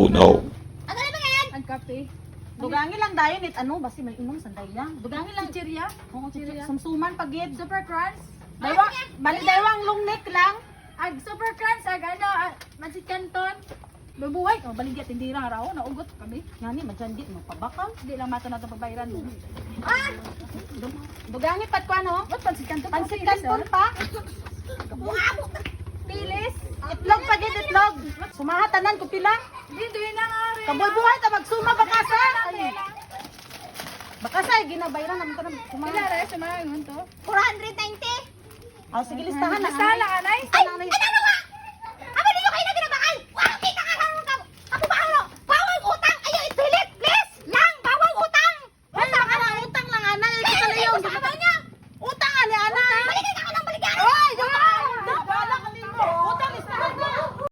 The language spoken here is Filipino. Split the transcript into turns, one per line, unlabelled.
Oh no.
Ang kape.
Dugangi lang dayon it ano basi may imong sanday lang. Dugangi lang.
Chichirya.
Oo, sumsuman pagid.
Super crunch.
Daywang, bali daywang long neck lang.
Ag super crunch. Ag ano. Mansit Canton. Babuhay. O baligya tindira raw. Naugot kami.
Ngani madjandi mo pabakal.
Hindi lang mata na ito pagbayaran mo.
Dugangi pat ko ano?
Ba't pansit Canton?
Pansit kanton pa.
Pilis.
Itlog pagid itlog. Sumahatanan ko pila.
Hindi na nga rin.
Kaboy-buhay ta magsuma bakasa. Bakasa ginabayran naman ko na
Pila
kumain.
rin sa mga yun to.
490.
Ah sige listahan na.
Basta lang anay.
Ay, ano